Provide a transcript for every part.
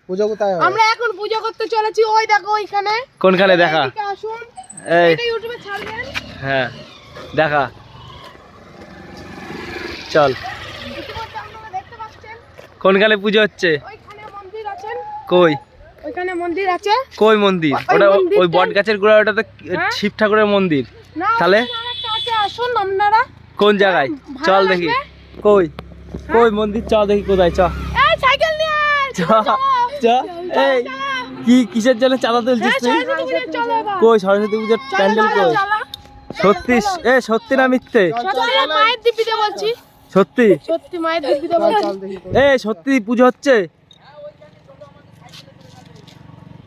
পূজা কোথায় হবে? আমরা এখন পূজা করতে চলেছি, ওই দেখো ওইখানে। কোনখানে দেখা? এদিকে আসুন, এই এটা ইউটিউবে ছাড়বেন। হ্যাঁ দেখা, চল। ইতিমধ্যে আপনারা দেখতে পাচ্ছেন কোনখানে পুজো হচ্ছে? ওইখানে মন্দির আছে। কই? ওইখানে মন্দির আছে। কই মন্দির? ওই ওটা ওই মন্দিরটা- বট গাছের গোড়া, ওটা তো হ্যাঁ? শিব ঠাকুরের মন্দির। না, তাহলে? ওইখানে আরেকটা আছে, আসুন আপনারা। কোন জায়গায়? ভালো চল লাগবে। দেখি। কই কই মন্দির? চ দেখি কোথায়। চ এই সাইকেল নিয়ে আয়, চ চ। এই কি কিসের জন্য চাঁদা তুলছিস তুই? সরস্বতী পুজো চলো এবার। কই সরস্বতী পুজোর প্যান্ডেল কই? সত্যি? এ সত্যি না মিথ্যে? সত্যি মায়ের দিব্যিতে বলছি, সত্যি? সত্যি মায়ের দিব্যিতে বলছি। এ সত্যি পুজো হচ্ছে?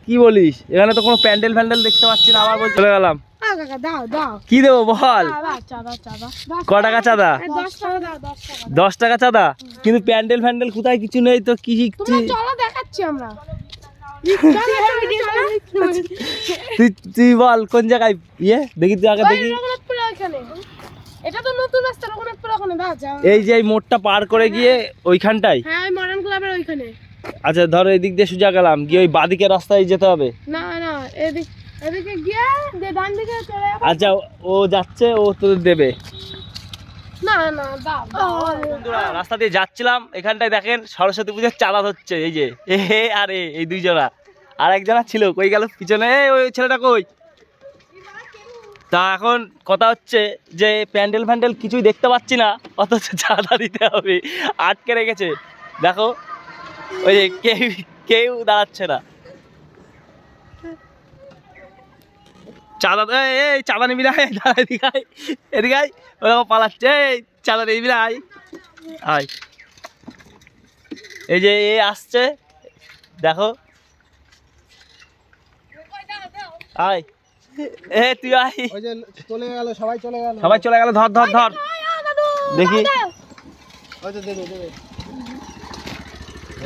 কি বলিস? এখানে তো কোনো প্যান্ডেল ফ্যান্ডেল দেখতে পাচ্ছি না। আবার বল চলে গেলাম। কাকা দাও দাও কি দেবো বল? চাঁদা চাঁদা ক টাকা চাঁদা? 10 টাকা দাও, 10 টাকা। 10 টাকা চাঁদা? কিন্তু প্যান্ডেল ফ্যান্ডেল কোথায়? কিছু নেই তো। কি শিখছি? তোমরা চলো দেখাচ্ছি আমরা। তুই তুই বল কোন জায়গায়? ইয়ে দেখি তুই আগে দেখি। রঘুনাথপুর ওইখানে। এটা তো নতুন রাস্তা, রঘুনাথপুর ওখানে দাও যাও। এই যে এই মোড়টা পার করে গিয়ে ওইখানটায়। হ্যাঁ, ওই মডার্ন ক্লাবের ওইখানে। আচ্ছা ধরো এই দিক দিয়ে সোজা গেলাম, গিয়ে ওই বাদিকে রাস্তায় যেতে হবে। না না, এদিকে গিয়ে ডান দিকে চলে যাবো। আচ্ছা ও যাচ্ছে, ও তোদের দেবে। না না, দাও দাও। বন্ধুরা রাস্তা দিয়ে যাচ্ছিলাম, এখানটায় দেখেন সরস্বতী পুজোর চাঁদা হচ্ছে। এই যে আরে এই দুইজনা, আর একজনা ছিল কই গেল পিছনে? ওই ছেলেটা কই? তা এখন কথা হচ্ছে যে প্যান্ডেল ফ্যান্ডেল কিছুই দেখতে পাচ্ছি না, অথচ চাঁদা দিতে হবে। আটকে রেখেছে দেখো, ওই যে কেউ কেউ দাঁড়াচ্ছে না। চাঁদা এই চাঁদা নিবি না? এদিকে আয়, এদিকে আয়। ওরা পালাচ্ছে। এই চাঁদা নিবি না? আয়। এই যে এ আসছে দেখো, আয়। এ তুই আয়। ওই যে চলে গেল, সবাই চলে গেল। সবাই চলে গেল। ধর ধর ধর দেখি, ওই তো দেবে দেবে।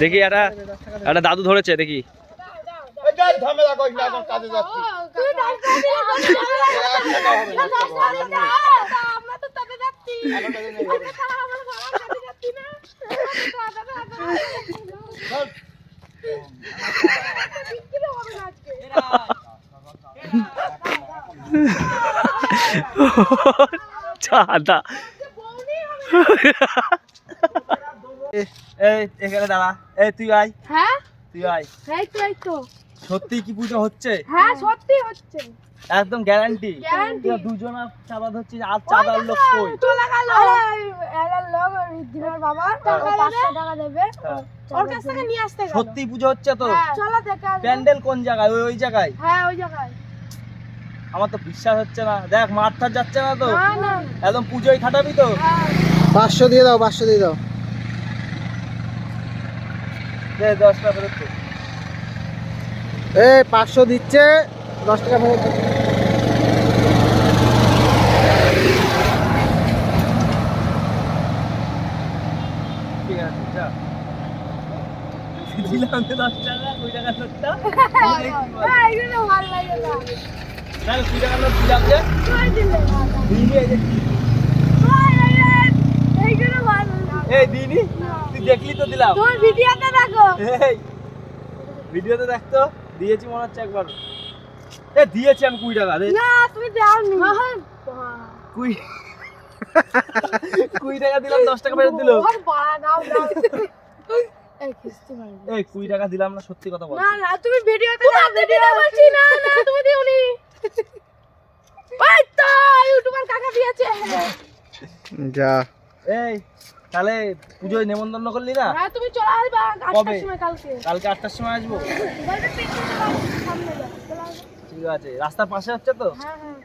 দেখি একটা একটা দাদু ধরেছে দেখি। এই যাই ঝামেলা করিস না, এখন কাজে যাচ্ছি। তুই আমরা তো তবে যাচ্ছি। এখন কাজে নেই হবে। আমরা কাজে যাচ্ছি না। বিক্রি হবে না আজকে। চাঁদা এই এখানে দাঁড়া। এই তুই আয়, হ্যাঁ, তুই আয়। এই তো। সত্যি কি পুজো হচ্ছে? হ্যাঁ, সত্যি হচ্ছে। একদম গ্যারান্টি? Guarantee। দুজনা চাঁদা ধরছিস, আর চাঁদার লোক কই? চলে গেল। এলার লোক ঋদ্ধিমার বাবা 500 টাকা দেবে, ওর কাছ থেকে নিয়ে আসতে গেল। সত্যি পুজো হচ্ছে তো? চলো দেখে আসবো। প্যান্ডেল কোন জায়গায়? ওই জায়গায়? হ্যাঁ, ওই জায়গায়। আমার তো বিশ্বাস হচ্ছে না। দেখ মাঠ টাঠ যাচ্ছে না তো? না না, একদম পুজোয় খাটাবি তো? হ্যাঁ। 500 দিয়ে দাও, 500 দিয়ে দাও। দে 10 টাকা ফেরত দে। এই 500 দিচ্ছে, 10 টাকা ফেরত দাও। ঠিক আছে যা। দিলাম তো 10 টাকা, 2 টাকা নোটটা। হ্যাঁ, এগুলো ভালো লাগে না। তাহলে 2 টাকা নোট দিলাম যে। তুই দিলে ভালো। দিলি এই যে। এইগুলো ভালো লাগে। এই দিনি, তুই দেখলি তো দিলাম। তোমার ভিডিওতে দেখো। এই ভিডিওতে দেখতো দিয়েছি মনে হচ্ছে একবার। এ দিয়েছি আমি 20 টাকা। দে না, তুমি দাওনি। 20 টাকা দিলাম, 10 টাকা ফেরত দিল। ওর বাড়া দাও দাও। এই কিস্তি মারি। এই 20 টাকা দিলাম না, সত্যি কথা বল। না না, তুমি ভিডিওতে দাও, ভিডিও বলছি না না, তুমি দিওনি। ওই তো ইউটিউবার কাকা দিয়েছে। যা। এই তাহলে পুজোয় নেমন্তন্ন করলি না? হ্যাঁ, তুমি চলে আসবা কবে? 8টার সময় কালকে। কালকে 8টার সময় আসবো। গল্পের পেছনে যাও, সামনে যাও, চলে আসবে। ঠিক আছে, রাস্তার পাশে হচ্ছে তো? হ্যাঁ হ্যাঁ।